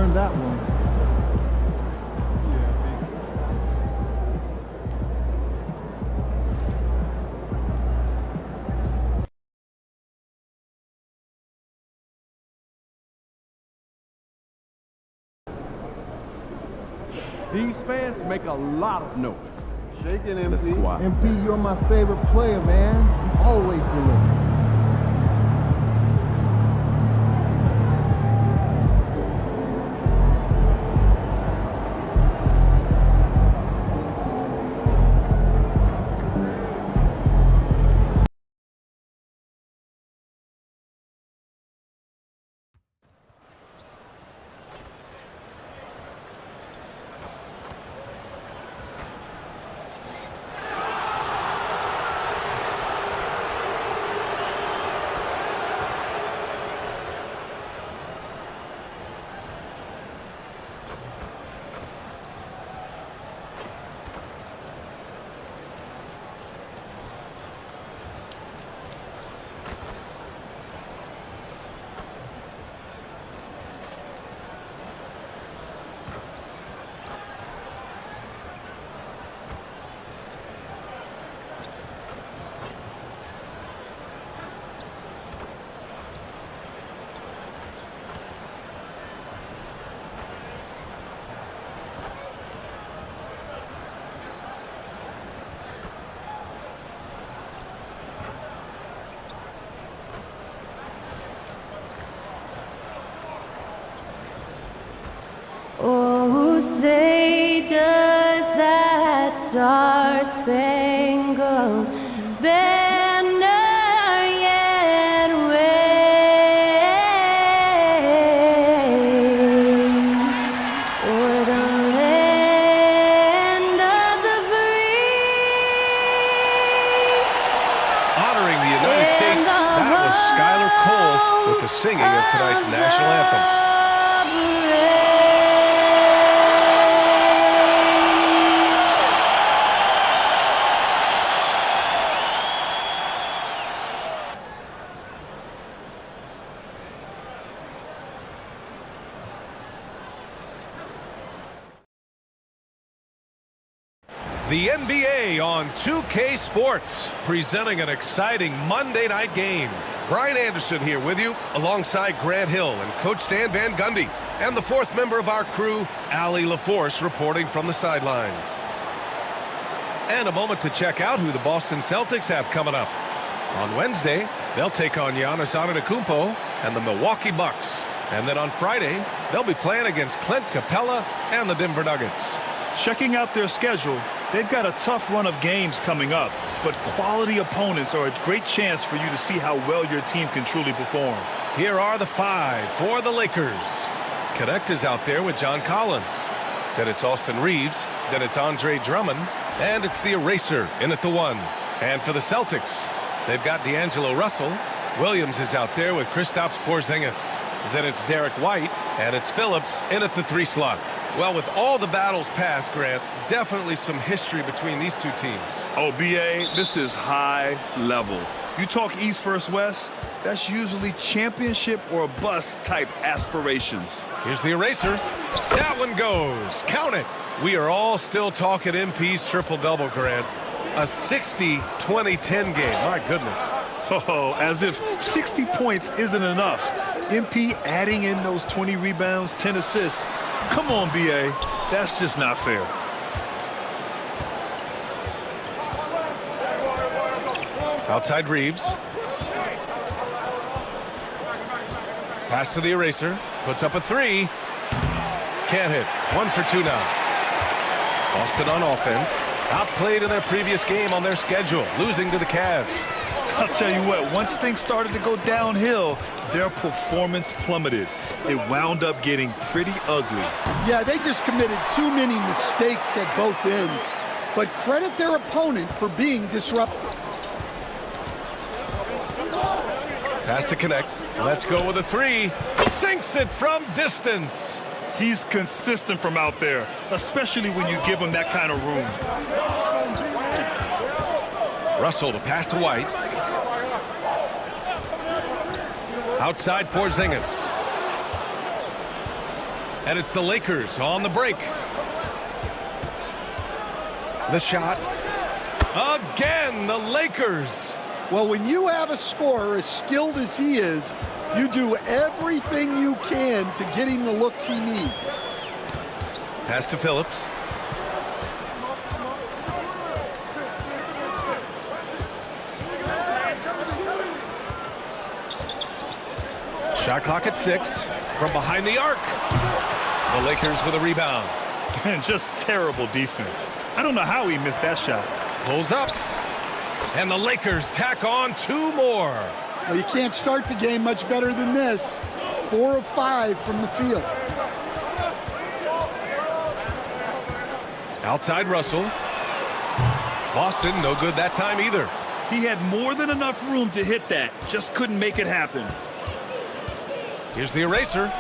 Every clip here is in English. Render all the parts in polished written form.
earned that one. These fans make a lot of noise. Shaking Let's MP. quiet. MP, you're my favorite player, man. You always deliver. Oh, say does that star-spangled banner yet wave o'er the land of the free? Honoring the United States, that was Skylar Cole with the singing of tonight's national anthem. The NBA on 2K Sports, presenting an exciting Monday night game. Brian Anderson here with you, alongside Grant Hill and Coach Dan Van Gundy, and the fourth member of our crew, Allie LaForce, reporting from the sidelines. And a moment to check out who the Boston Celtics have coming up. On Wednesday, they'll take on Giannis Antetokounmpo and the Milwaukee Bucks. And then on Friday, they'll be playing against Clint Capella and the Denver Nuggets. Checking out their schedule, they've got a tough run of games coming up, but quality opponents are a great chance for you to see how well your team can truly perform. Here are the five for the Lakers. Connect is out there with John Collins. Then it's Austin Reeves. Then it's Andre Drummond. And it's the Eraser in at the one. And for the Celtics, they've got D'Angelo Russell. Williams is out there with Kristaps Porzingis. Then it's Derek White. And it's Phillips in at the three slot. Well, with all the battles past, Grant, definitely some history between these two teams. Oh, B.A., this is high level. You talk East versus West, that's usually championship or bust type aspirations. Here's the Eraser. That one goes. Count it. We are all still talking MP's triple-double, Grant. A 60-20-10 game. My goodness. Oh, as if 60 points isn't enough. MP adding in those 20 rebounds, 10 assists. Come on, B.A. That's just not fair. Outside Reeves. Pass to the Eraser. Puts up a three. Can't hit. 1 for 2 now. Boston on offense. Outplayed in their previous game on their schedule, losing to the Cavs. I'll tell you what, once things started to go downhill, their performance plummeted. It wound up getting pretty ugly. Yeah, they just committed too many mistakes at both ends. But credit their opponent for being disruptive. Pass to Connect. Let's go with a three. Sinks it from distance. He's consistent from out there, especially when you give him that kind of room. Russell to pass to White. Outside Porzingis. And it's the Lakers on the break. The shot. Again, the Lakers. Well, when you have a scorer as skilled as he is, you do everything you can to get him the looks he needs. Pass to Phillips. Shot clock at 6 from behind the arc. The Lakers with a rebound. And just terrible defense. I don't know how he missed that shot. Pulls up. And the Lakers tack on 2 more. Well, you can't start the game much better than this. 4 of 5 from the field. Outside Russell. Boston, no good that time either. He had more than enough room to hit that. Just couldn't make it happen. Here's the eraser.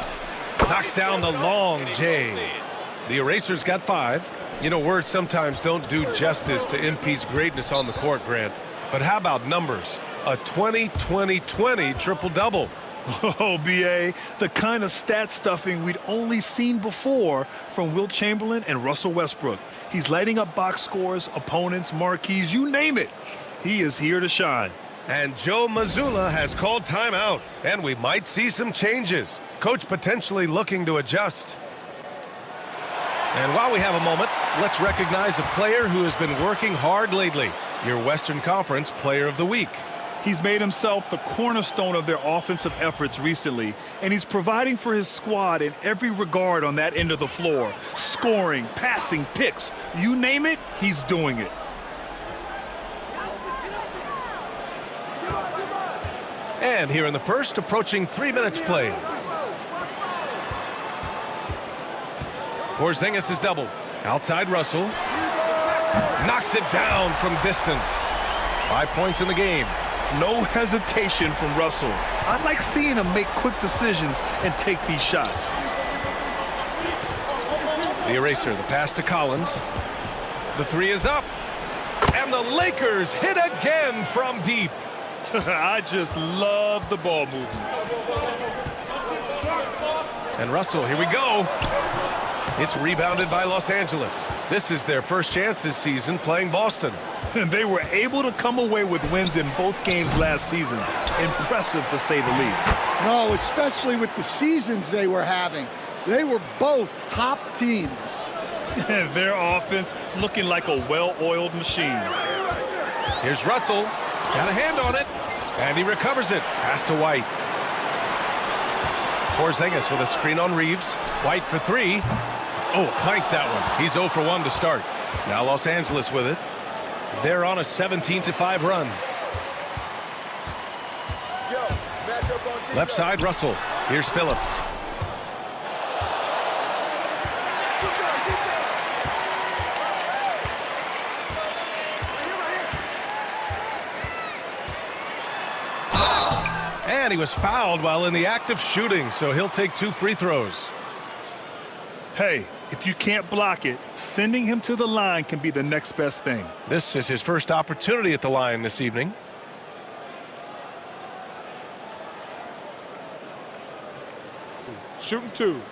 Knocks down the long J. The eraser's got 5. You know, words sometimes don't do justice to MP's greatness on the court, Grant. But how about numbers? A 20-20-20 triple-double. Oh, B.A., the kind of stat stuffing we'd only seen before from Wilt Chamberlain and Russell Westbrook. He's lighting up box scores, opponents, marquees, you name it. He is here to shine. And Joe Mazzulla has called timeout, and we might see some changes. Coach potentially looking to adjust. And while we have a moment, let's recognize a player who has been working hard lately. Your Western Conference Player of the Week. He's made himself the cornerstone of their offensive efforts recently, and he's providing for his squad in every regard on that end of the floor. Scoring, passing, picks, you name it, he's doing it. And here in the first, approaching 3 minutes played. Porzingis is doubled. Outside Russell. Knocks it down from distance. 5 points in the game. No hesitation from Russell. I like seeing him make quick decisions and take these shots. The eraser, the pass to Collins. The 3 is up. And the Lakers hit again from deep. I just love the ball movement. And Russell, here we go. It's rebounded by Los Angeles. This is their first chance this season playing Boston. And they were able to come away with wins in both games last season. Impressive, to say the least. No, especially with the seasons they were having. They were both top teams. And their offense looking like a well-oiled machine. Here's Russell. Got a hand on it. And he recovers it. Pass to White. Porzingis with a screen on Reeves. White for 3. Oh, clanks that one. He's 0 for 1 to start. Now Los Angeles with it. They're on a 17-5 run. Left side, Russell. Here's Phillips. And he was fouled while in the act of shooting, so he'll take 2 free throws. Hey, if you can't block it, sending him to the line can be the next best thing. This is his first opportunity at the line this evening. Shooting 2.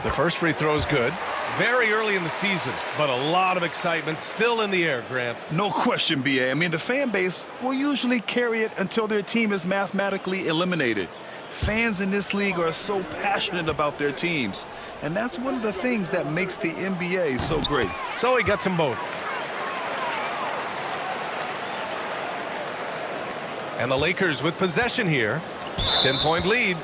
The first free throw is good. Very early in the season, but a lot of excitement still in the air, Grant. No question, B.A. I mean, the fan base will usually carry it until their team is mathematically eliminated. Fans in this league are so passionate about their teams, and that's one of the things that makes the NBA so great. So he gets them both. And the Lakers with possession here. 10-point lead.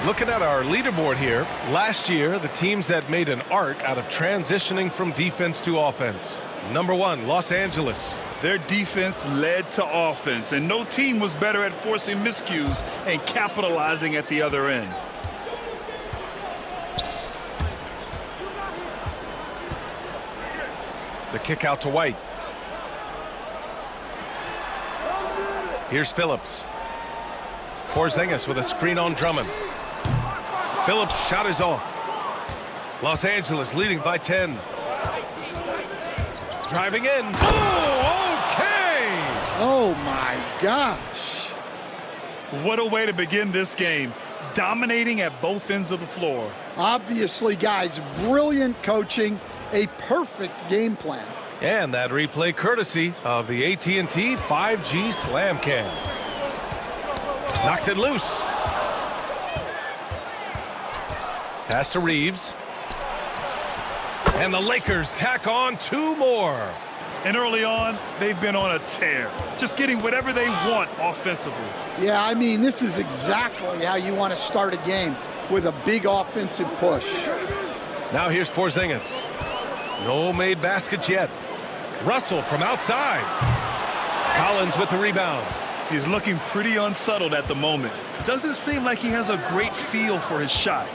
Looking at our leaderboard here, last year, the teams that made an art out of transitioning from defense to offense. Number 1, Los Angeles. Their defense led to offense, and no team was better at forcing miscues and capitalizing at the other end. The kick out to White. Here's Phillips. Porzingis with a screen on Drummond. Phillips' shot is off. Los Angeles leading by 10. Driving in. Oh, Oh, my gosh. What a way to begin this game. Dominating at both ends of the floor. Obviously, guys, brilliant coaching, a perfect game plan. And that replay courtesy of the AT&T 5G Slam Cam. Knocks it loose. Pass to Reeves. And the Lakers tack on 2 more. And early on, they've been on a tear. Just getting whatever they want offensively. Yeah, I mean, this is exactly how you want to start a game, with a big offensive push. Now here's Porzingis. No made baskets yet. Russell from outside. Collins with the rebound. He's looking pretty unsettled at the moment. Doesn't seem like he has a great feel for his shot.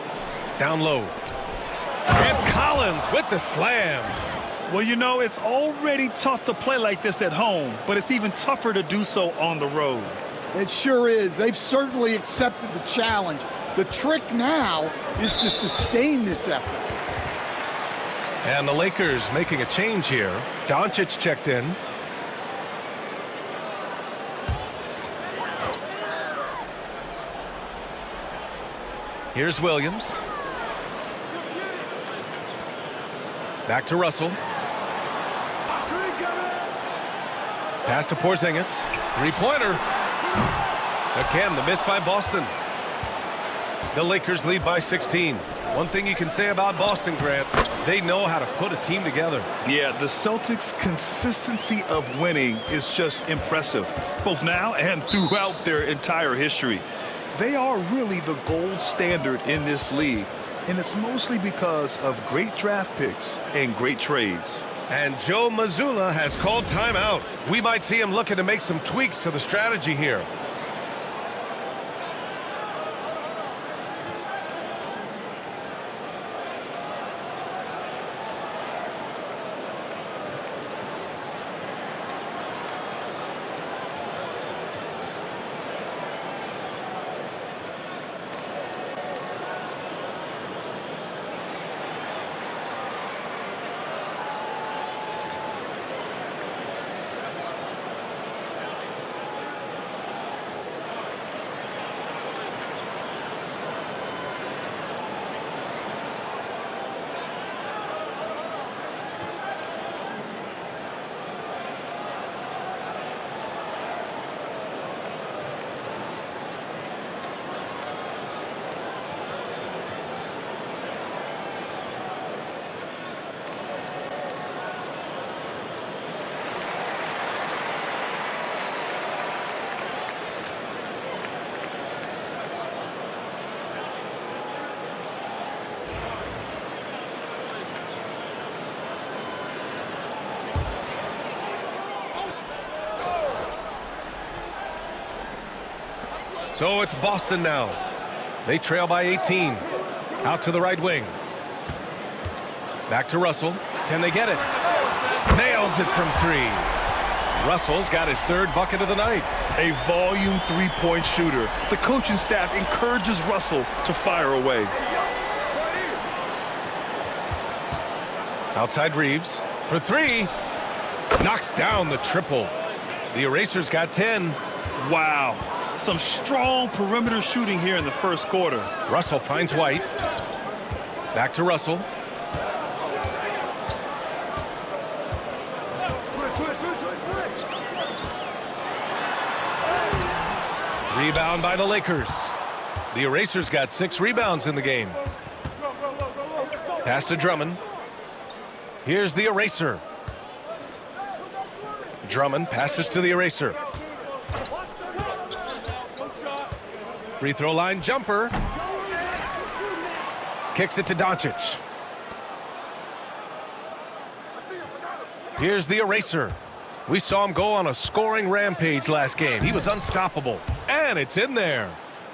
Down low. And Collins with the slam. Well, you know, it's already tough to play like this at home, but it's even tougher to do so on the road. It sure is. They've certainly accepted the challenge. The trick now is to sustain this effort. And the Lakers making a change here. Doncic checked in. Here's Williams. Back to Russell. Pass to Porzingis. Three-pointer. Again, the miss by Boston. The Lakers lead by 16. One thing you can say about Boston, Grant, they know how to put a team together. Yeah, the Celtics' consistency of winning is just impressive, both now and throughout their entire history. They are really the gold standard in this league, and it's mostly because of great draft picks and great trades. And Joe Mazzulla has called timeout. We might see him looking to make some tweaks to the strategy here. So it's Boston now. They trail by 18. Out to the right wing. Back to Russell. Can they get it? Nails it from 3. Russell's got his 3rd bucket of the night. A volume three-point shooter. The coaching staff encourages Russell to fire away. Outside Reeves for 3. Knocks down the triple. The Eraser's got 10. Wow. Some strong perimeter shooting here in the first quarter. Russell finds White. Back to Russell. Rebound by the Lakers. The Eraser's got 6 rebounds in the game. Pass to Drummond. Here's the Eraser. Drummond passes to the Eraser. Free throw line jumper. Kicks it to Doncic. Here's the Eraser. We saw him go on a scoring rampage last game. He was unstoppable. And it's in there.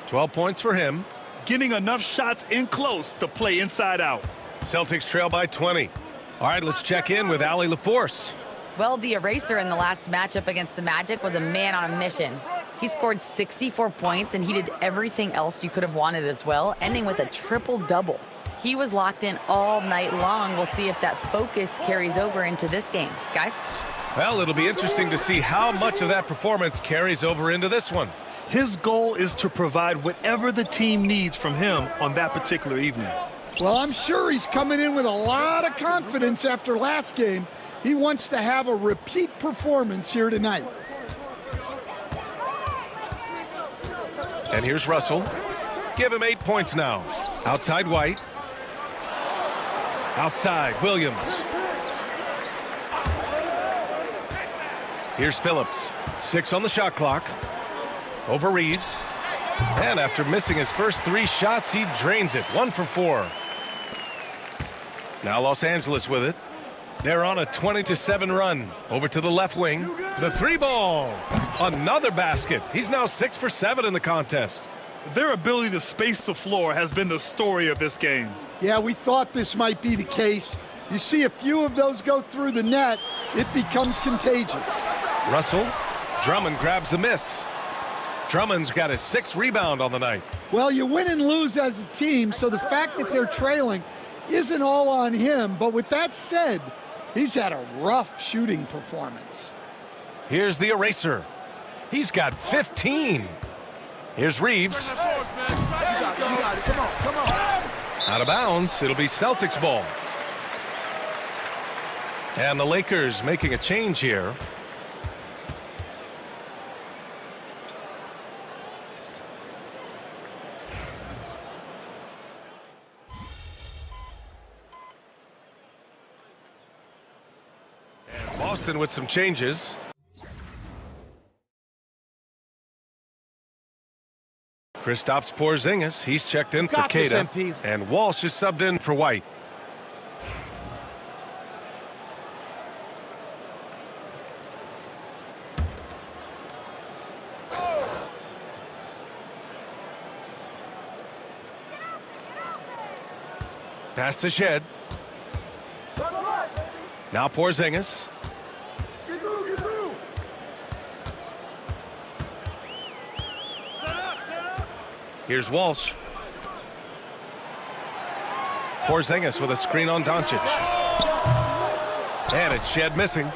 12 points for him. Getting enough shots in close to play inside out. Celtics trail by 20. All right, let's check in with Allie LaForce. Well, the Eraser in the last matchup against the Magic was a man on a mission. He scored 64 points, and he did everything else you could have wanted as well, ending with a triple-double. He was locked in all night long. We'll see if that focus carries over into this game. Guys? Well, it'll be interesting to see how much of that performance carries over into this one. His goal is to provide whatever the team needs from him on that particular evening. Well, I'm sure he's coming in with a lot of confidence after last game. He wants to have a repeat performance here tonight. And here's Russell. Give him 8 points now. Outside White. Outside Williams. Here's Phillips. 6 on the shot clock. Over Reeves. And after missing his first 3 shots, he drains it. 1 for 4. Now Los Angeles with it. They're on a 20-7 run. Over to the left wing. The 3-ball. Another basket. He's now 6 for 7 in the contest. Their ability to space the floor has been the story of this game. Yeah, we thought this might be the case. You see a few of those go through the net, it becomes contagious. Russell. Drummond grabs the miss. Drummond's got his 6th rebound on the night. Well, you win and lose as a team, so the fact that they're trailing isn't all on him. But with that said, he's had a rough shooting performance. Here's the eraser. He's got 15. Here's Reeves. Out of bounds. It'll be Celtics ball. And the Lakers making a change here. And Boston with some changes. Kristaps Porzingis, he's checked in for CaDe, and Walsh is subbed in for White. Pass to Shed. Now Porzingis. Here's Walsh. Porzingis with a screen on Doncic. And it's Shed missing.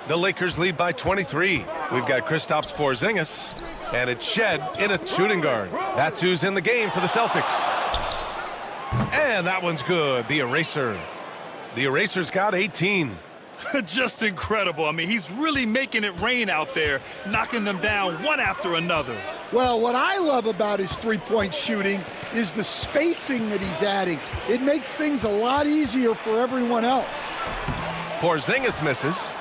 The Lakers lead by 23. We've got Kristaps Porzingis. And it's Shed in a shooting guard. That's who's in the game for the Celtics. And that one's good. The eraser. The eraser's got 18. Just incredible. I mean, he's really making it rain out there, knocking them down one after another. Well, what I love about his three-point shooting is the spacing that he's adding. It makes things a lot easier for everyone else. Porzingis misses.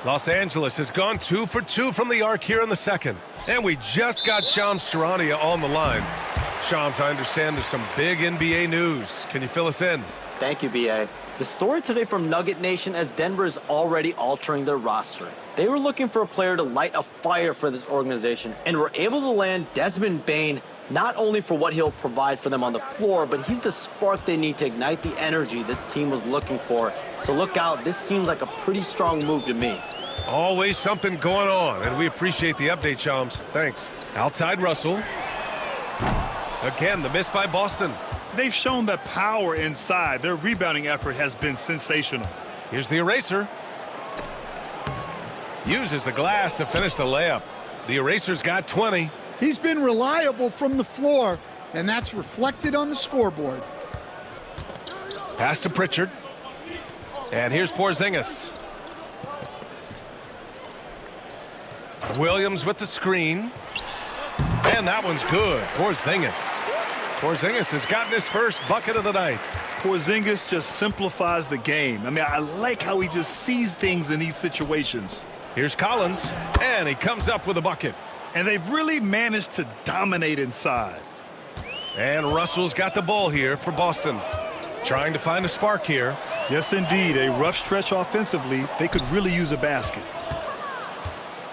Los Angeles has gone 2 for 2 from the arc here in the second. And we just got Shams Charania on the line. Shams, I understand there's some big NBA news. Can you fill us in? Thank you, B.A. The story today from Nugget Nation as Denver is already altering their roster. They were looking for a player to light a fire for this organization and were able to land Desmond Bane, not only for what he'll provide for them on the floor, but he's the spark they need to ignite the energy this team was looking for. So look out, this seems like a pretty strong move to me. Always something going on, and we appreciate the update, Shams. Thanks. Outside Russell. Again, the miss by Boston. They've shown that power inside. Their rebounding effort has been sensational. Here's the eraser. Uses the glass to finish the layup. The eraser's got 20. He's been reliable from the floor, and that's reflected on the scoreboard. Pass to Pritchard. And here's Porzingis. Williams with the screen. And that one's good. Porzingis has gotten his first bucket of the night. Porzingis just simplifies the game. I mean, I like how he just sees things in these situations. Here's Collins, and he comes up with a bucket. And they've really managed to dominate inside. And Russell's got the ball here for Boston. Trying to find a spark here. Yes, indeed. A rough stretch offensively. They could really use a basket.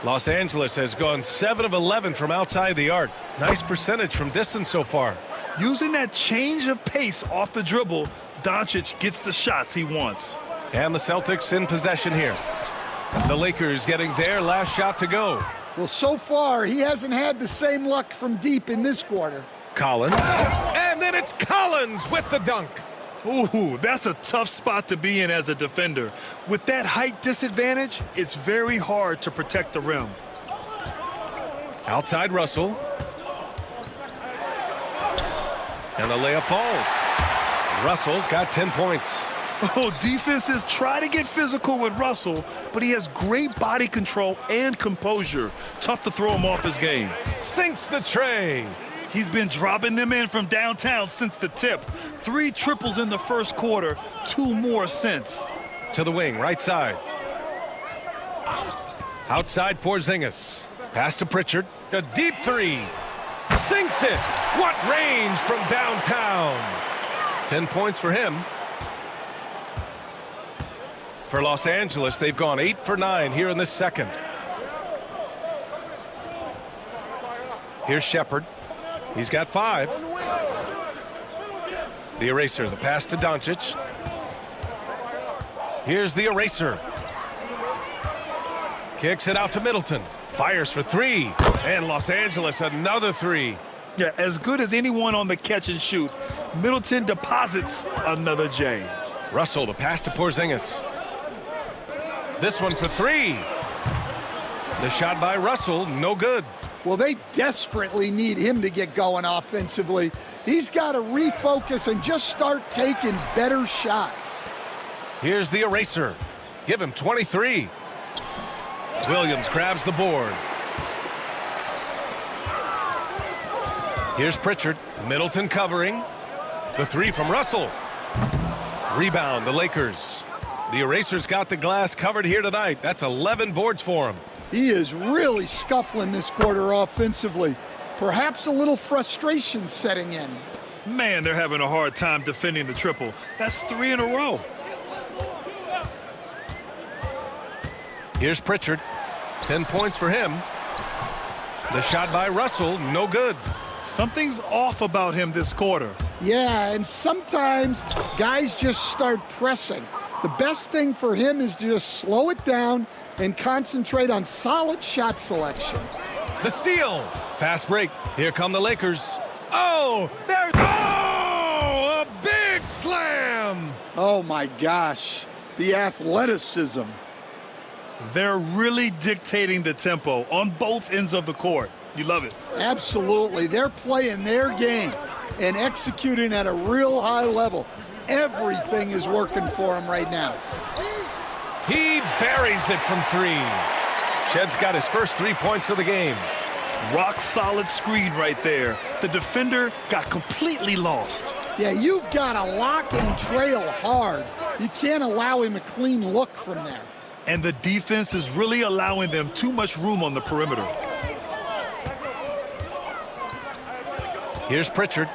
Los Angeles has gone 7 of 11 from outside the arc. Nice percentage from distance so far. Using that change of pace off the dribble, Doncic gets the shots he wants. And the Celtics in possession here. The Lakers getting their last shot to go. Well, so far, he hasn't had the same luck from deep in this quarter. Collins. And then it's Collins with the dunk. Ooh, that's a tough spot to be in as a defender. With that height disadvantage, it's very hard to protect the rim. Outside Russell. And the layup falls. Russell's got 10 points. Oh, defenses try to get physical with Russell, but he has great body control and composure. Tough to throw him off his game. Sinks the tray. He's been dropping them in from downtown since the tip. 3 triples in the first quarter, 2 more since. To the wing, right side. Outside Porzingis. Pass to Pritchard. A deep 3. Sinks it. What range from downtown. 10 points for him. For Los Angeles, they've gone 8 for 9 here in this second. Here's Shepard. He's got 5. The eraser, the pass to Doncic. Here's the eraser. Kicks it out to Middleton. Fires for 3. And Los Angeles, another 3. Yeah, as good as anyone on the catch and shoot. Middleton deposits another J. Russell, the pass to Porzingis. This one for 3. The shot by Russell, no good. Well, they desperately need him to get going offensively. He's got to refocus and just start taking better shots. Here's the eraser. Give him 23. Williams grabs the board. Here's Pritchard. Middleton covering. The 3 from Russell. Rebound, the Lakers. The eraser's got the glass covered here tonight. That's 11 boards for him. He is really scuffling this quarter offensively. Perhaps a little frustration setting in. Man, they're having a hard time defending the triple. That's 3 in a row. Here's Pritchard. 10 points for him. The shot by Russell, no good. Something's off about him this quarter. Yeah, and sometimes guys just start pressing. The best thing for him is to just slow it down and concentrate on solid shot selection. The steal. Fast break. Here come the Lakers. Oh, there. Oh, a big slam. Oh my gosh, the athleticism. They're really dictating the tempo on both ends of the court. You love it. Absolutely, they're playing their game and executing at a real high level. Everything is working for him right now. He buries it from 3. Shed's got his first 3 points of the game. Rock solid screen right there. The defender got completely lost. Yeah, you've got to lock and trail hard. You can't allow him a clean look from there. And the defense is really allowing them too much room on the perimeter. Here's Pritchard.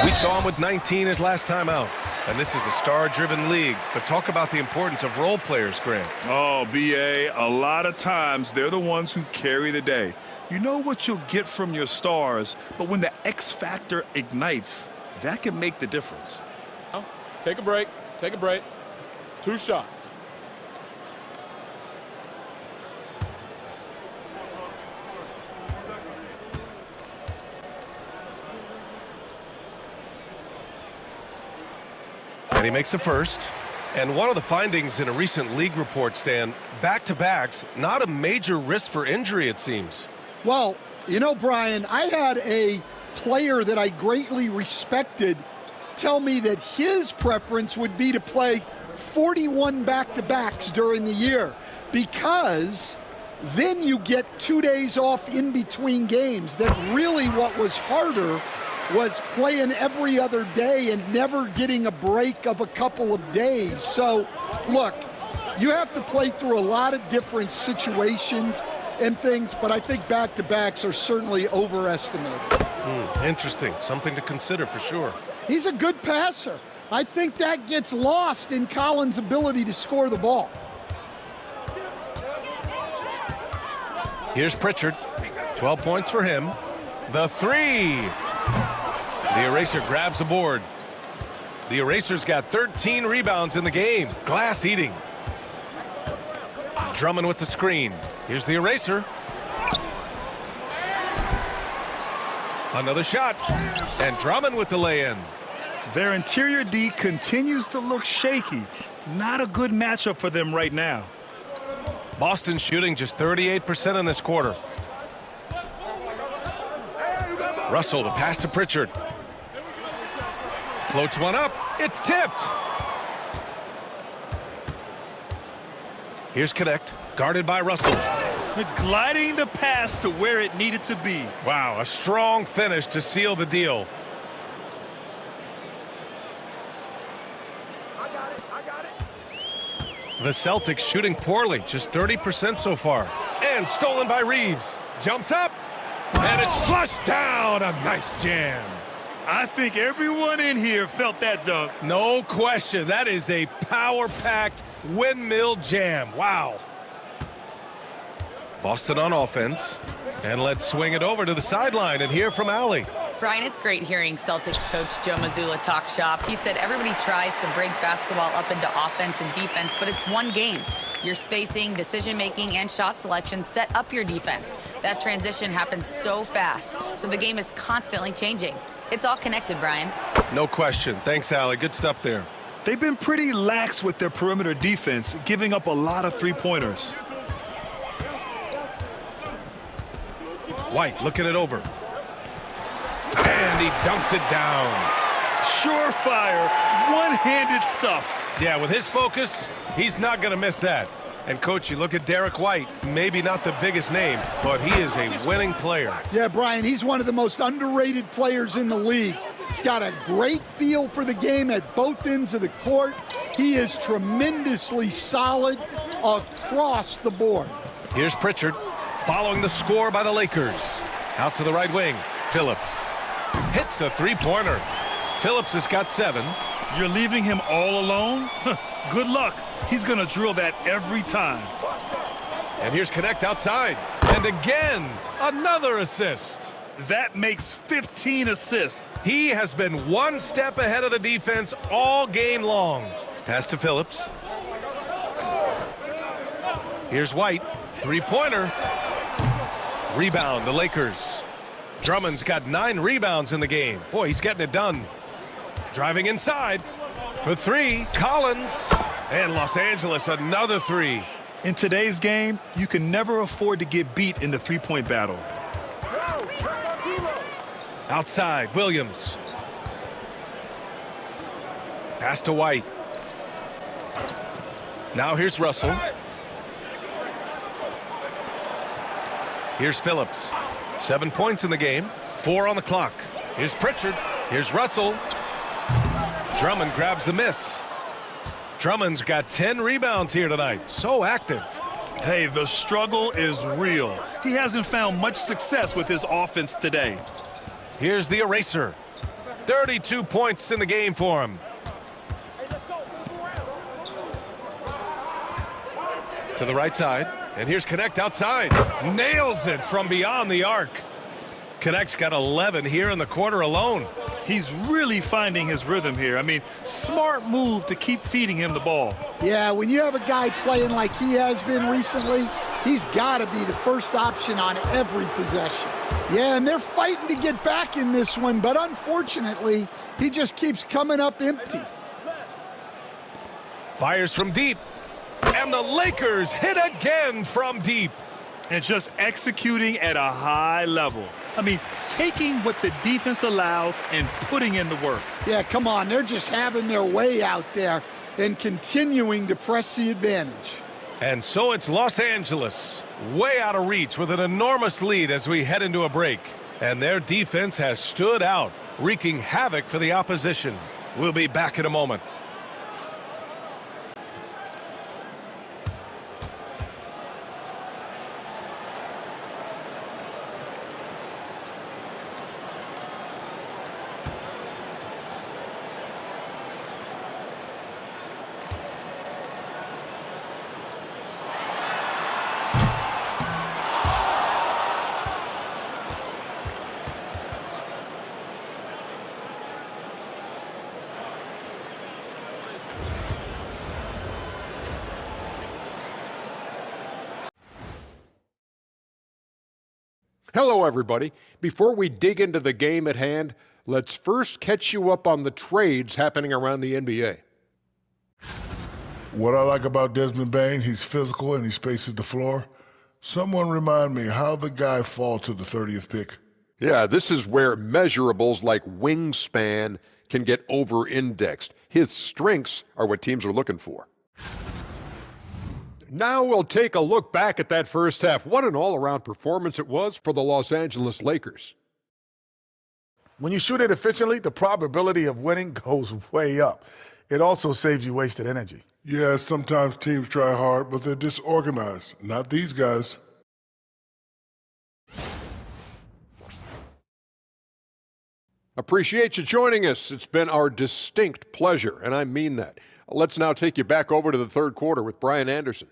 We saw him with 19 his last time out. And this is a star-driven league. But talk about the importance of role players, Gran. Oh, B.A., a lot of times they're the ones who carry the day. You know what you'll get from your stars, but when the X factor ignites, that can make the difference. Take a break. Take a break. 2 shots. And he makes a first. And one of the findings in a recent league report, Stan, back-to-backs, not a major risk for injury, it seems. Well, you know, Brian, I had a player that I greatly respected tell me that his preference would be to play 41 back-to-backs during the year because then you get 2 days off in between games. That really what was harder was playing every other day and never getting a break of a couple of days. So, look, you have to play through a lot of different situations and things, but I think back-to-backs are certainly overestimated. Interesting. Something to consider for sure. He's a good passer. I think that gets lost in Collins' ability to score the ball. Here's Pritchard. 12 points for him. The 3. The eraser grabs the board. The eraser's got 13 rebounds in the game. Glass eating. Drummond with the screen. Here's the eraser. Another shot. And Drummond with the lay-in. Their interior D continues to look shaky. Not a good matchup for them right now. Boston shooting just 38% in this quarter. Russell, the pass to Pritchard. Floats one up. It's tipped. Here's Connect, guarded by Russell. Gliding the pass to where it needed to be. Wow, a strong finish to seal the deal. The Celtics shooting poorly, just 30% so far. And stolen by Reeves. Jumps up, and it's flushed down. A nice jam. I think everyone in here felt that dunk. No question, that is a power-packed windmill jam. Wow. Boston on offense. And let's swing it over to the sideline and hear from Allie. Brian, it's great hearing Celtics coach Joe Mazzulla talk shop. He said everybody tries to break basketball up into offense and defense, but it's one game. Your spacing, decision-making, and shot selection set up your defense. That transition happens so fast, so the game is constantly changing. It's all connected, Brian. No question. Thanks, Allie. Good stuff there. They've been pretty lax with their perimeter defense, giving up a lot of three-pointers. White looking it over. And he dunks it down. Surefire, one-handed stuff. Yeah, with his focus, he's not going to miss that. And, Coach, you look at Derek White, maybe not the biggest name, but he is a winning player. Yeah, Brian, he's one of the most underrated players in the league. He's got a great feel for the game at both ends of the court. He is tremendously solid across the board. Here's Pritchard, following the score by the Lakers. Out to the right wing, Phillips. Hits a three-pointer. Phillips has got 7. You're leaving him all alone? Good luck. He's going to drill that every time. And here's Connect outside. And again, another assist. That makes 15 assists. He has been one step ahead of the defense all game long. Pass to Phillips. Here's White. Three-pointer. Rebound, the Lakers. Drummond's got 9 rebounds in the game. Boy, he's getting it done. Driving inside for 3, Collins. And Los Angeles, another 3. In today's game, you can never afford to get beat in the three-point battle. Outside, Williams. Pass to White. Now here's Russell. Here's Phillips. 7 points in the game, 4 on the clock. Here's Pritchard. Here's Russell. Drummond grabs the miss. Drummond's got 10 rebounds here tonight. So active. Hey, the struggle is real. He hasn't found much success with his offense today. Here's the eraser. 32 points in the game for him. To the right side. And here's Connect outside. Nails it from beyond the arc. Connect's got 11 here in the quarter alone. He's really finding his rhythm here. I mean, smart move to keep feeding him the ball. Yeah, when you have a guy playing like he has been recently, he's got to be the first option on every possession. Yeah, and they're fighting to get back in this one, but unfortunately, he just keeps coming up empty. Fires from deep. And the Lakers hit again from deep. And just executing at a high level. I mean, taking what the defense allows and putting in the work. Yeah, come on. They're just having their way out there and continuing to press the advantage. And so it's Los Angeles, way out of reach with an enormous lead as we head into a break. And their defense has stood out, wreaking havoc for the opposition. We'll be back in a moment. Hello, everybody. Before we dig into the game at hand, let's first catch you up on the trades happening around the NBA. What I like about Desmond Bane, he's physical and he spaces the floor. Someone remind me, how the guy fall to the 30th pick? Yeah, this is where measurables like wingspan can get over-indexed. His strengths are what teams are looking for. Now we'll take a look back at that first half. What an all-around performance it was for the Los Angeles Lakers. When you shoot it efficiently, the probability of winning goes way up. It also saves you wasted energy. Yeah, sometimes teams try hard, but they're disorganized. Not these guys. Appreciate you joining us. It's been our distinct pleasure, and I mean that. Let's now take you back over to the third quarter with Brian Anderson.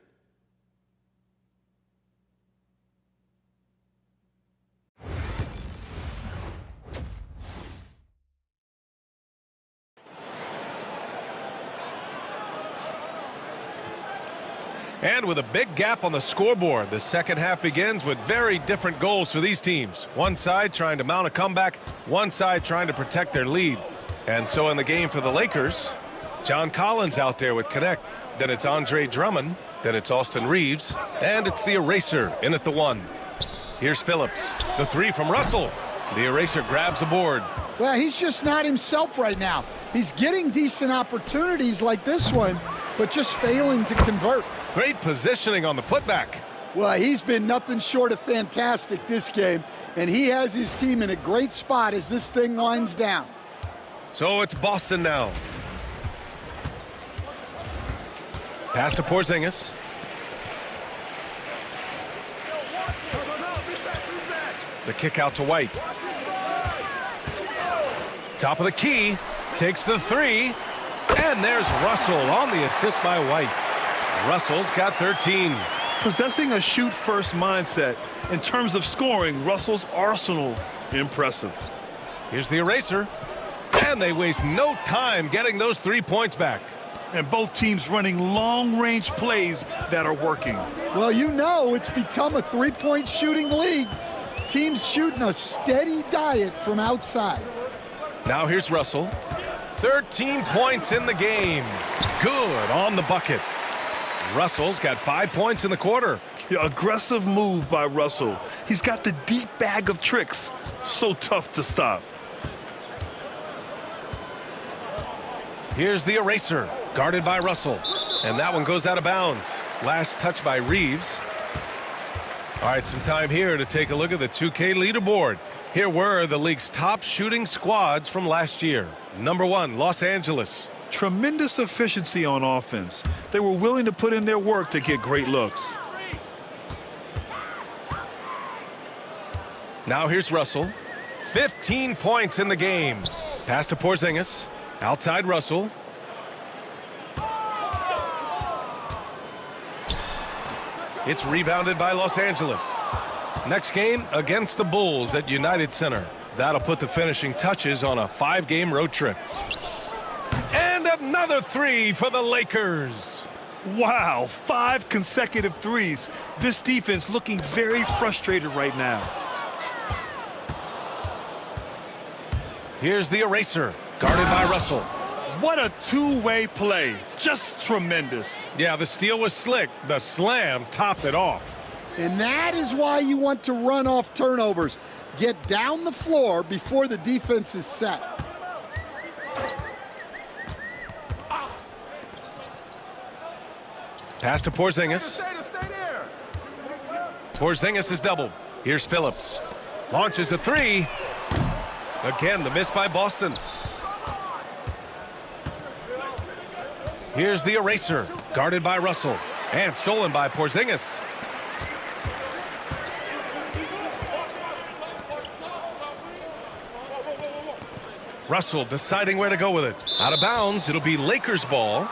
And with a big gap on the scoreboard, the second half begins with very different goals for these teams. One side trying to mount a comeback, one side trying to protect their lead. And so in the game for the Lakers, John Collins out there with Connect. Then it's Andre Drummond. Then it's Austin Reeves. And it's the Eraser in at the one. Here's Phillips. The three from Russell. The Eraser grabs a board. Well, he's just not himself right now. He's getting decent opportunities like this one, but just failing to convert. Great positioning on the putback. Well, he's been nothing short of fantastic this game, and he has his team in a great spot as this thing winds down. So it's Boston now. Pass to Porzingis. The kick out to White. Top of the key. Takes the three. And there's Russell on the assist by White. Russell's got 13. Possessing a shoot-first mindset in terms of scoring, Russell's arsenal, impressive. Here's the Eraser. And they waste no time getting those 3 points back. And both teams running long-range plays that are working. Well, you know it's become a three-point shooting league. Teams shooting a steady diet from outside. Now here's Russell. 13 points in the game. Good on the bucket. Russell's got 5 points in the quarter. Yeah, aggressive move by Russell. He's got the deep bag of tricks. So tough to stop. Here's the Eraser, guarded by Russell. And that one goes out of bounds. Last touch by Reeves. All right, some time here to take a look at the 2K leaderboard. Here were the league's top shooting squads from last year. Number 1, Los Angeles. Tremendous efficiency on offense. They were willing to put in their work to get great looks. Now here's Russell. 15 points in the game. Pass to Porzingis. Outside Russell. It's rebounded by Los Angeles. Next game against the Bulls at United Center. That'll put the finishing touches on a 5-game road trip. And another three for the Lakers. Wow, 5 consecutive threes. This defense looking very frustrated right now. Here's the Eraser, guarded by Russell. What a two-way play. Just tremendous. Yeah, the steal was slick. The slam topped it off. And that is why you want to run off turnovers. Get down the floor before the defense is set. Pass to Porzingis. Porzingis is doubled. Here's Phillips. Launches a three. Again, the miss by Boston. Here's the Eraser, guarded by Russell. And stolen by Porzingis. Russell deciding where to go with it. Out of bounds, it'll be Lakers ball.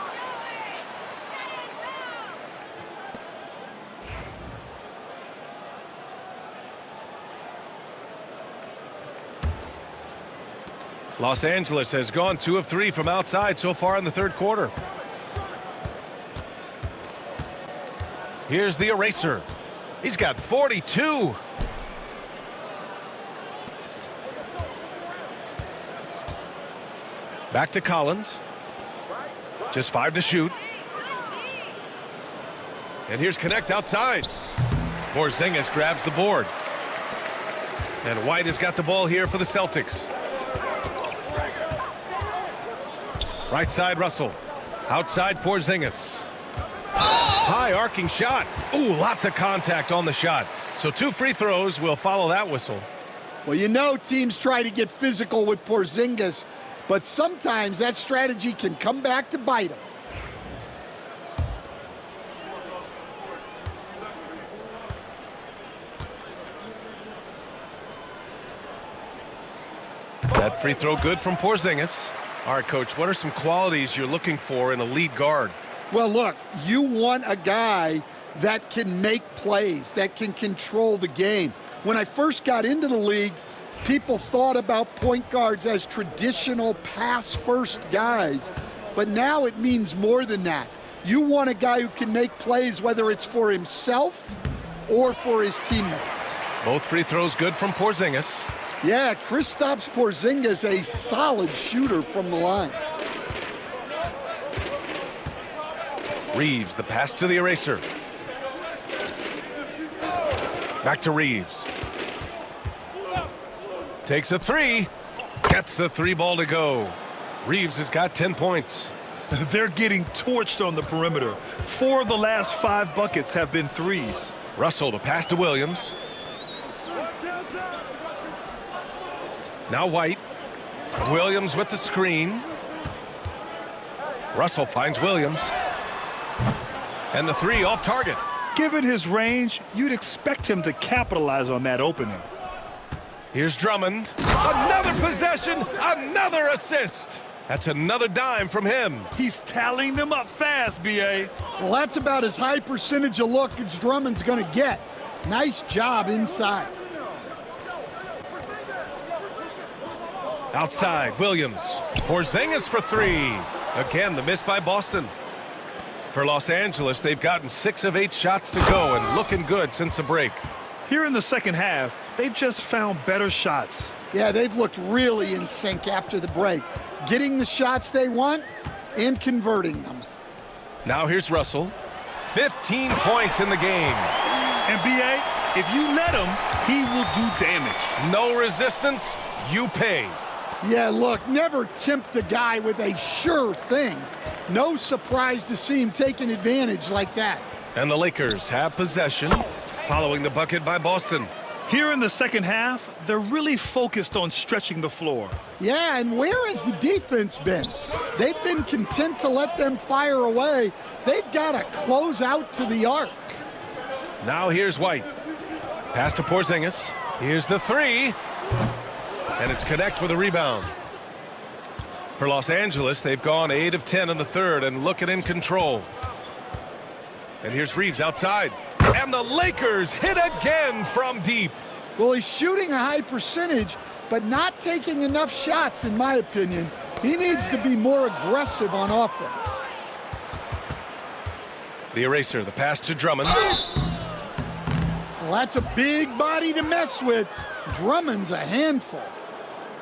Los Angeles has gone 2 of 3 from outside so far in the third quarter. Here's the Eraser. He's got 42. Back to Collins. Just 5 to shoot. And here's Connect outside. Porzingis grabs the board. And White has got the ball here for the Celtics. Right side, Russell. Outside, Porzingis. High arcing shot. Ooh, lots of contact on the shot. So 2 free throws will follow that whistle. Well, you know teams try to get physical with Porzingis, but sometimes that strategy can come back to bite them. That free throw good from Porzingis. All right, Coach, what are some qualities you're looking for in a lead guard? Well, look, you want a guy that can make plays, that can control the game. When I first got into the league, people thought about point guards as traditional pass-first guys, but now it means more than that. You want a guy who can make plays, whether it's for himself or for his teammates. Both free throws good from Porzingis. Yeah, Kristaps Porzingis, a solid shooter from the line. Reeves, the pass to the eraser. Back to Reeves. Takes a 3. Gets the 3 ball to go. Reeves has got 10 points. They're getting torched on the perimeter. 4 of the last 5 buckets have been threes. Russell, the pass to Williams. Now White. Williams with the screen. Russell finds Williams. And the 3 off target. Given his range, you'd expect him to capitalize on that opening. Here's Drummond. Another possession, another assist. That's another dime from him. He's tallying them up fast, B.A. Well, that's about as high percentage of look as Drummond's going to get. Nice job inside. Outside, Williams. Porzingis for 3. Again, the miss by Boston. For Los Angeles, they've gotten 6 of 8 shots to go and looking good since the break. Here in the second half, they've just found better shots. Yeah, they've looked really in sync after the break, getting the shots they want and converting them. Now here's Russell. 15 points in the game. And B.A., if you let him, he will do damage. No resistance, you pay. Yeah, look, never tempt a guy with a sure thing. No surprise to see him taking advantage like that. And the Lakers have possession, following the bucket by Boston. Here in the second half, they're really focused on stretching the floor. Yeah, and where has the defense been? They've been content to let them fire away. They've got to close out to the arc. Now here's White. Pass to Porzingis. Here's the 3. And it's Connect with a rebound. For Los Angeles, they've gone 8 of 10 in the third and looking in control. And here's Reeves outside. And the Lakers hit again from deep. Well, he's shooting a high percentage, but not taking enough shots, in my opinion. He needs to be more aggressive on offense. The eraser, the pass to Drummond. Well, that's a big body to mess with. Drummond's a handful.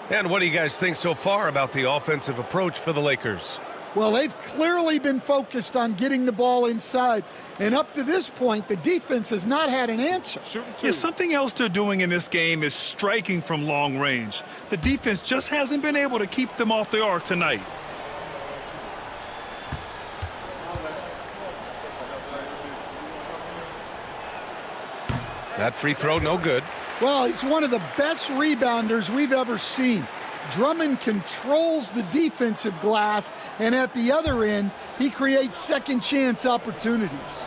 And what do you guys think so far about the offensive approach for the Lakers? Well, they've clearly been focused on getting the ball inside. And up to this point, the defense has not had an answer. Yeah, something else they're doing in this game is striking from long range. The defense just hasn't been able to keep them off the arc tonight. That free throw, no good. Well, he's one of the best rebounders we've ever seen. Drummond controls the defensive glass, and at the other end, he creates second chance opportunities.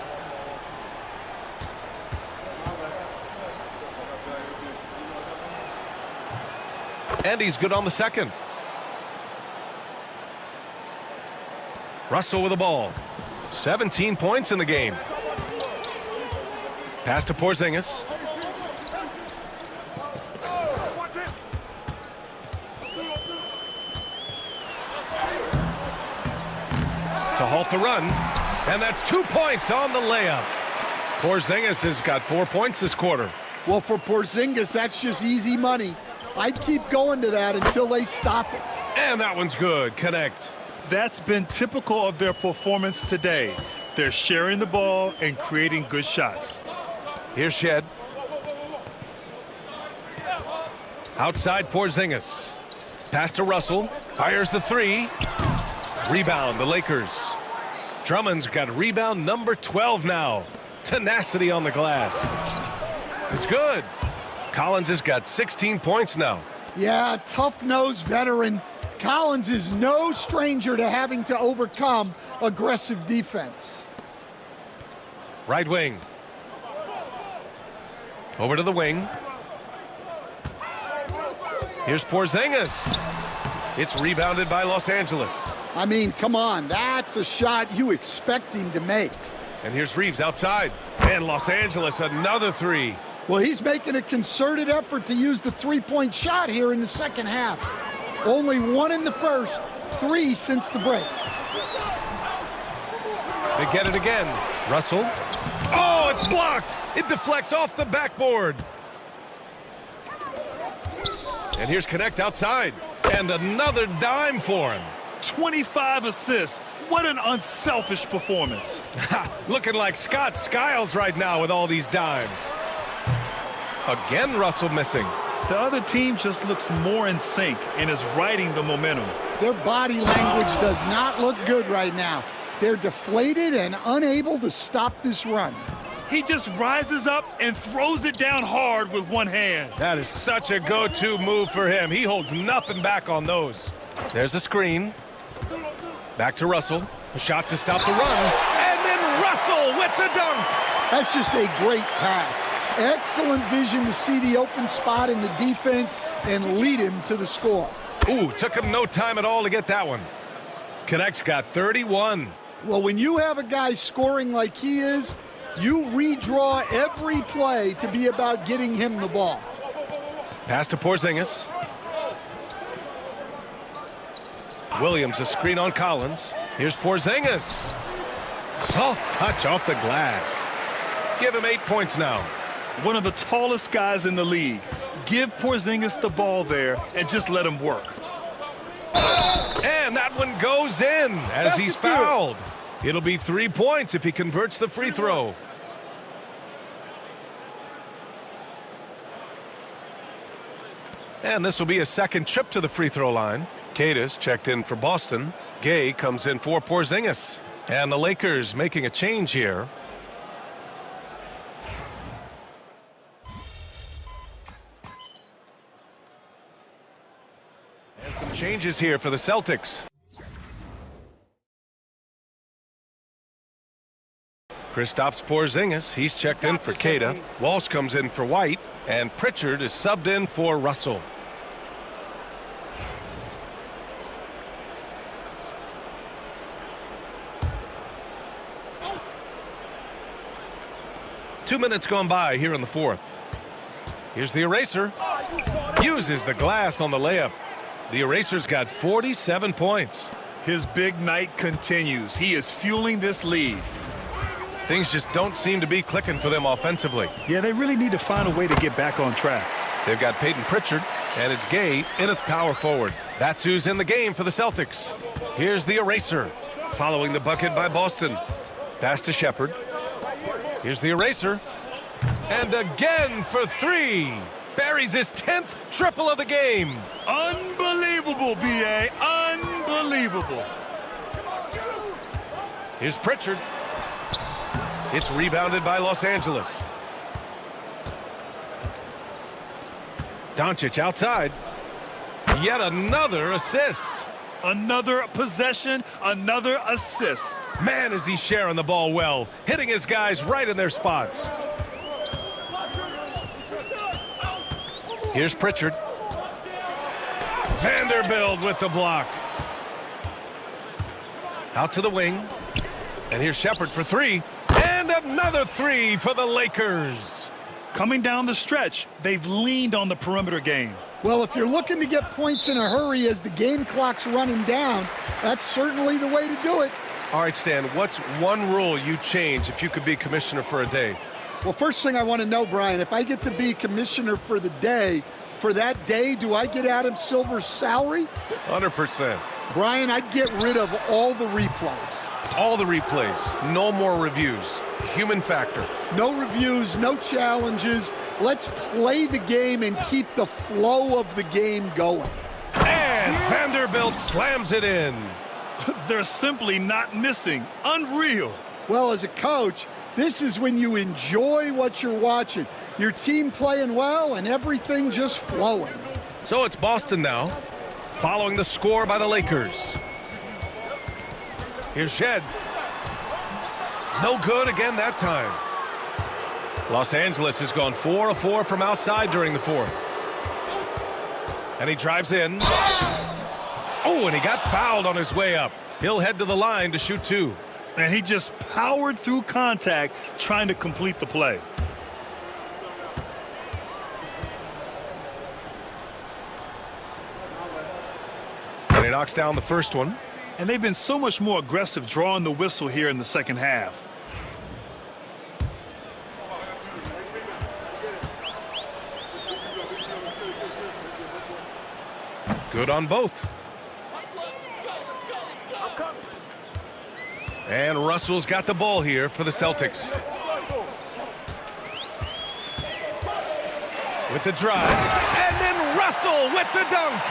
And he's good on the second. Russell with the ball. 17 points in the game. Pass to Porzingis. To halt the run, and that's 2 points on the layup. Porzingis has got 4 points this quarter. Well, for Porzingis, that's just easy money. I'd keep going to that until they stop it. And that one's good. Connect. That's been typical of their performance today. They're sharing the ball and creating good shots. Here's Shed. Outside Porzingis. Pass to Russell. Fires the three. Rebound, the Lakers. Drummond's got rebound number 12 now. Tenacity on the glass. It's good. Collins has got 16 points now. Yeah, tough-nosed veteran. Collins is no stranger to having to overcome aggressive defense. Right wing. Over to the wing. Here's Porzingis. It's rebounded by Los Angeles. I mean, come on, that's a shot you expect him to make. And here's Reeves outside. And Los Angeles, another three. Well, he's making a concerted effort to use the three-point shot here in the second half. Only one in the first, 3 since the break. They get it again. Russell. Oh, it's blocked. It deflects off the backboard. And here's Connect outside. And another dime for him. 25 assists. What an unselfish performance. Looking like Scott Skiles right now with all these dimes. Again, Russell missing. The other team just looks more in sync and is riding the momentum. Their body language does not look good right now. They're deflated and unable to stop this run. He just rises up and throws it down hard with one hand. That is such a go-to move for him. He holds nothing back on those. There's a screen. Back to Russell. A shot to stop the run. And then Russell with the dunk. That's just a great pass. Excellent vision to see the open spot in the defense and lead him to the score. Ooh, took him no time at all to get that one. Connect's got 31. Well, when you have a guy scoring like he is, you redraw every play to be about getting him the ball. Pass to Porzingis. Williams, a screen on Collins. Here's Porzingis. Soft touch off the glass. Give him 8 points now. One of the tallest guys in the league. Give Porzingis the ball there and just let him work. And that one goes in as he's fouled. It'll be 3 points if he converts the free throw. And this will be a second trip to the free throw line. Cadis checked in for Boston. Gay comes in for Porzingis. And the Lakers making a change here. And some changes here for the Celtics. Kristaps Porzingis, he's checked in for Queta. Walsh comes in for White. And Pritchard is subbed in for Russell. Two minutes gone by here in the fourth. Here's the eraser. Uses the glass on the layup. The eraser's got 47 points. His big night continues. He is fueling this lead. Things just don't seem to be clicking for them offensively. Yeah, they really need to find a way to get back on track. They've got Peyton Pritchard, and it's Gay in at power forward. That's who's in the game for the Celtics. Here's the eraser, following the bucket by Boston. Pass to Shepard. Here's the eraser. And again for three. Buries his 10th triple of the game. Unbelievable, B.A. Unbelievable. Here's Pritchard. It's rebounded by Los Angeles. Doncic outside. Yet another assist. Another possession, another assist. Man, is he sharing the ball well, hitting his guys right in their spots. Here's Pritchard. Vanderbilt with the block. Out to the wing. And here's Shepard for three. And another three for the Lakers. Coming down the stretch, they've leaned on the perimeter game. Well, if you're looking to get points in a hurry as the game clock's running down, that's certainly the way to do it. All right, Stan, what's one rule you change if you could be commissioner for a day? Well, first thing I want to know, Brian, if I get to be commissioner for the day, for that day, do I get Adam Silver's salary? 100%. Brian, I'd get rid of all the replays. All the replays. No more reviews. Human factor. No reviews, no challenges. Let's play the game and keep the flow of the game going. And Vanderbilt slams it in. They're simply not missing. Unreal. Well, as a coach, this is when you enjoy what you're watching. Your team playing well and everything just flowing. So it's Boston now, following the score by the Lakers. Here's Shed. No good again that time. Los Angeles has gone 4 of 4 from outside during the fourth. And he drives in. Oh, and he got fouled on his way up. He'll head to the line to shoot 2. And he just powered through contact trying to complete the play. And he knocks down the first one. And they've been so much more aggressive drawing the whistle here in the second half. Good on both. And Russell's got the ball here for the Celtics. With the drive. And then Russell with the dunk.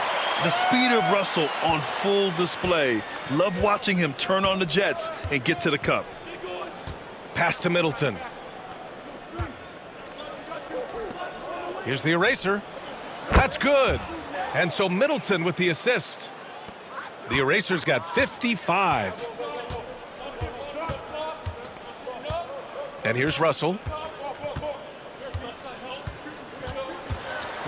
The speed of Russell on full display. Love watching him turn on the jets and get to the cup. Pass to Middleton. Here's the eraser. That's good. And so Middleton with the assist. The eraser's got 55. And here's Russell.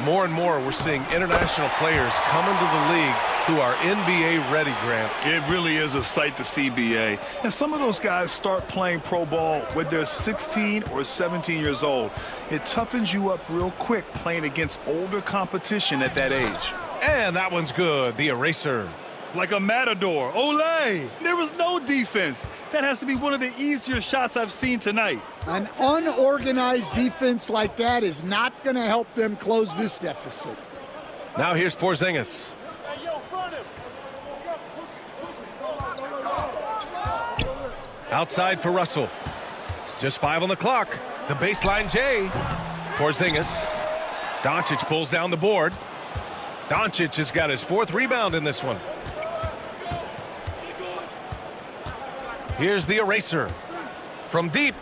More and more, we're seeing international players come into the league who are NBA ready, Grant. It really is a sight to see, BA. And some of those guys start playing pro ball when they're 16 or 17 years old. It toughens you up real quick playing against older competition at that age. And that one's good, the eraser. Like a matador. Olay! There was no defense. That has to be one of the easier shots I've seen tonight. An unorganized defense like that is not going to help them close this deficit. Now here's Porzingis. Hey, yo, front him. Outside for Russell. Just 5 on the clock. The baseline J. Porzingis. Doncic pulls down the board. Doncic has got his 4th rebound in this one. Here's the eraser. From deep.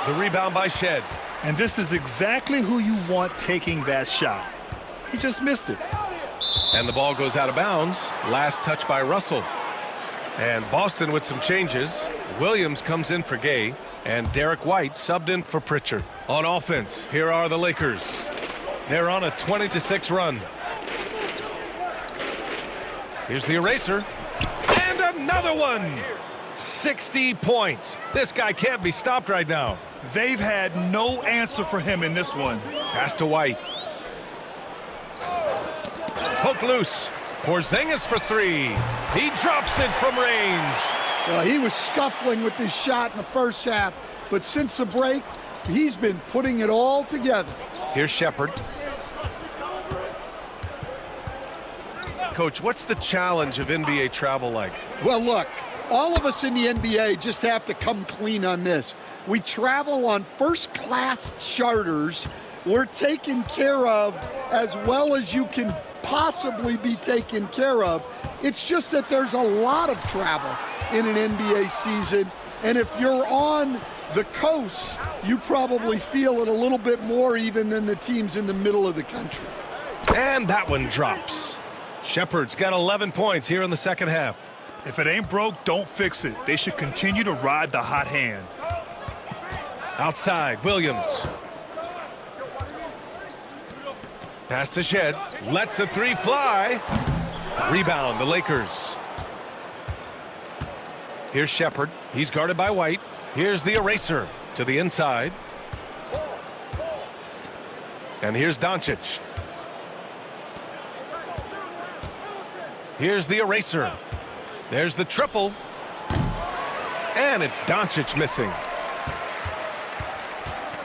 The rebound by Shed. And this is exactly who you want taking that shot. He just missed it. And the ball goes out of bounds. Last touch by Russell. And Boston with some changes. Williams comes in for Gay. And Derek White subbed in for Pritchard. On offense, here are the Lakers. They're on a 20-6 run. Here's the eraser. And another one. 60 points. This guy can't be stopped right now. They've had no answer for him in this one. Pass to White. Poke loose. Porzingis for 3. He drops it from range. Well, he was scuffling with this shot in the first half, but since the break, he's been putting it all together. Here's Shepard. Coach, what's the challenge of NBA travel like? Well, look, all of us in the NBA just have to come clean on this. We travel on first-class charters. We're taken care of as well as you can possibly be taken care of. It's just that there's a lot of travel in an NBA season, and if you're on the coast, you probably feel it a little bit more even than the teams in the middle of the country. And that one drops. Shepard's got 11 points here in the second half. If it ain't broke, don't fix it. They should continue to ride the hot hand. Outside, Williams. Pass to Shed. Lets the 3 fly. Rebound, the Lakers. Here's Shepard. He's guarded by White. Here's the eraser to the inside. And here's Doncic. Here's the eraser. There's the triple. And it's Doncic missing.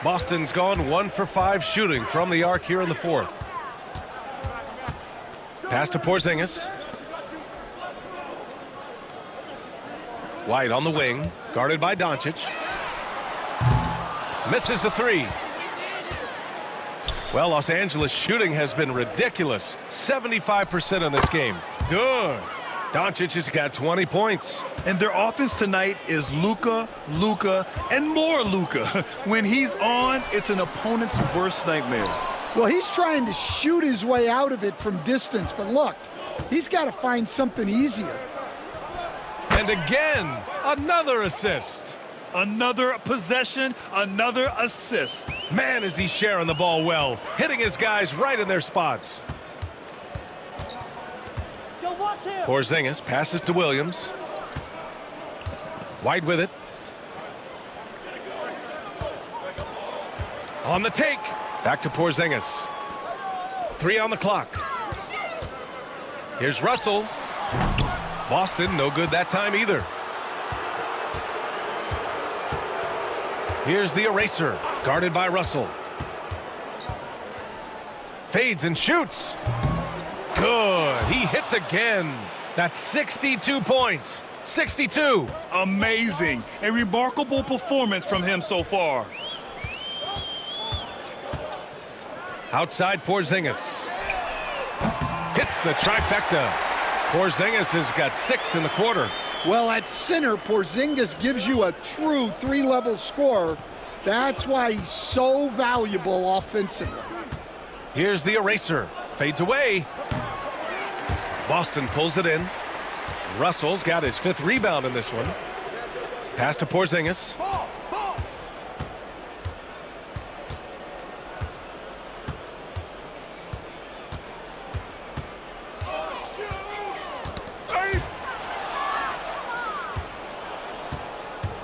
Boston's gone 1 for 5 shooting from the arc here in the fourth. Pass to Porzingis. White on the wing, guarded by Doncic. Misses the three. Well, Los Angeles shooting has been ridiculous. 75% in this game. Good. Doncic has got 20 points. And their offense tonight is Luka, and more Luka. When he's on, it's an opponent's worst nightmare. Well, he's trying to shoot his way out of it from distance, but look, he's got to find something easier. And again, another assist. Another possession, another assist. Man, is he sharing the ball well, hitting his guys right in their spots. Porzingis passes to Williams. White with it. On the take. Back to Porzingis. 3 on the clock. Here's Russell. Boston, no good that time either. Here's the eraser, guarded by Russell. Fades and shoots. Good. He hits again. That's 62 points. 62. Amazing. A remarkable performance from him so far. Outside Porzingis. Hits the trifecta. Porzingis has got 6 in the quarter. Well, at center, Porzingis gives you a true 3-level scorer. That's why he's so valuable offensively. Here's the eraser. Fades away. Boston pulls it in. Russell's got his 5th rebound in this one. Pass to Porzingis.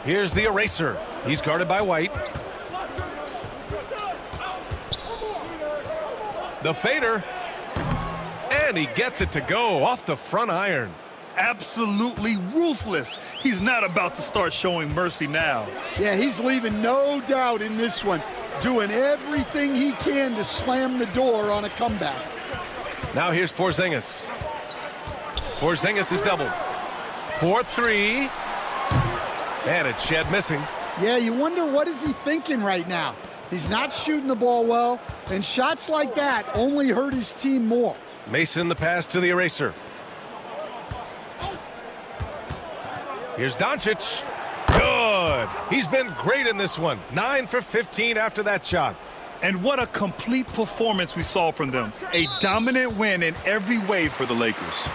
Here's the eraser. He's guarded by White. The fader. And he gets it to go off the front iron. Absolutely ruthless. He's not about to start showing mercy now. Yeah, he's leaving no doubt in this one. Doing everything he can to slam the door on a comeback. Now here's Porzingis. Porzingis is doubled. 4-3. And it's Shed missing. Yeah, you wonder what is he thinking right now. He's not shooting the ball well, and shots like that only hurt his team more. Mason the pass to the eraser. Here's Doncic. Good. He's been great in this one. 9 for 15 after that shot. And what a complete performance we saw from them. A dominant win in every way for the Lakers.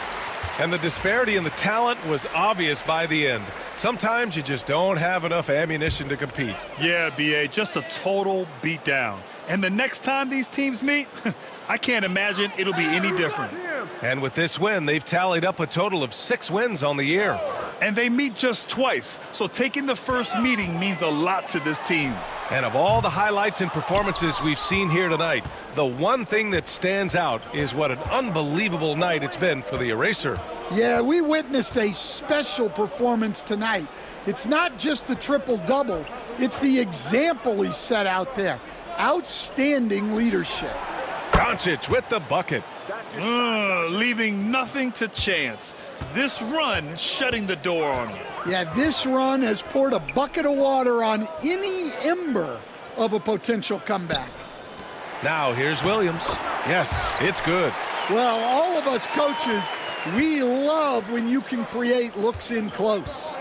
And the disparity in the talent was obvious by the end. Sometimes you just don't have enough ammunition to compete. Yeah, B.A., just a total beatdown. And the next time these teams meet, I can't imagine it'll be any different. And with this win, they've tallied up a total of 6 wins on the year. And they meet just twice, so taking the first meeting means a lot to this team. And of all the highlights and performances we've seen here tonight, the one thing that stands out is what an unbelievable night it's been for the eraser. Yeah, we witnessed a special performance tonight. It's not just the triple-double, it's the example he set out there. Outstanding leadership. Doncic with the bucket. Leaving nothing to chance. This run shutting the door on him. Yeah, this run has poured a bucket of water on any ember of a potential comeback. Now here's Williams. Yes, it's good. Well, all of us coaches, we love when you can create looks in close.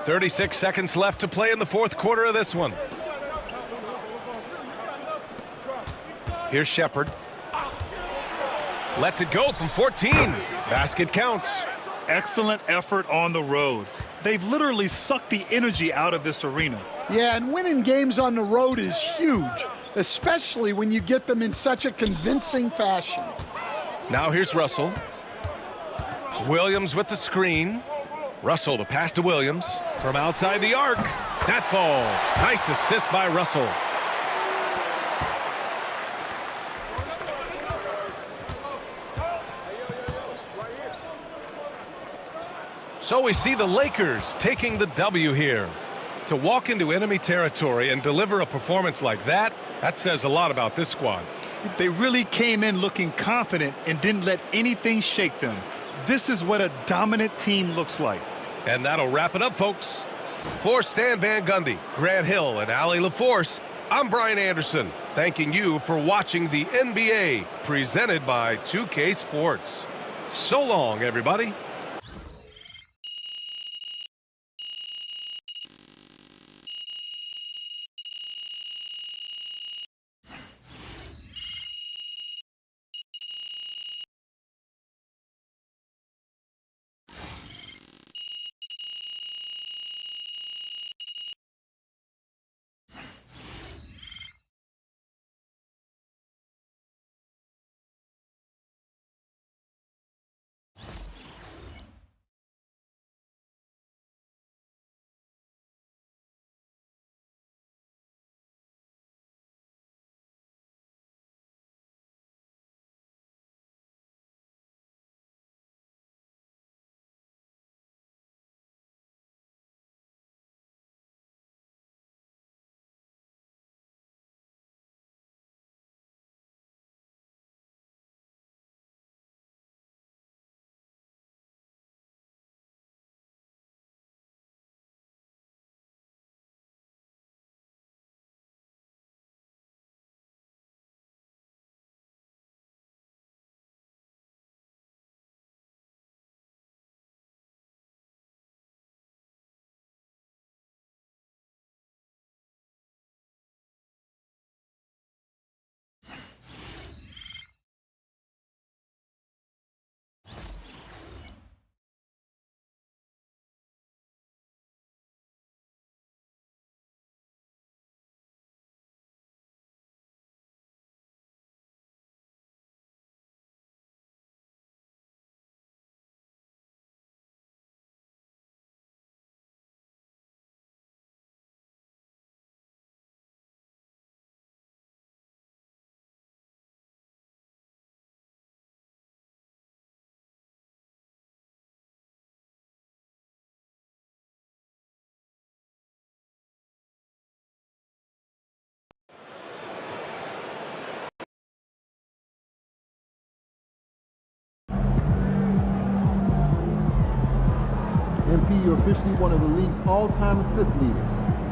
36 seconds left to play in the fourth quarter of this one. Here's Shepherd. Lets it go from 14. Basket counts. Excellent effort on the road. They've literally sucked the energy out of this arena. Yeah, and winning games on the road is huge, especially when you get them in such a convincing fashion. Now here's Russell. Williams with the screen. Russell to pass to Williams from outside the arc. That falls. Nice assist by Russell. So we see the Lakers taking the W here. To walk into enemy territory and deliver a performance like that, that says a lot about this squad. They really came in looking confident and didn't let anything shake them. This is what a dominant team looks like. And that'll wrap it up, folks. For Stan Van Gundy, Grant Hill, and Allie LaForce, I'm Brian Anderson, thanking you for watching the NBA presented by 2K Sports. So long, everybody. MP, you're officially one of the league's all-time assist leaders.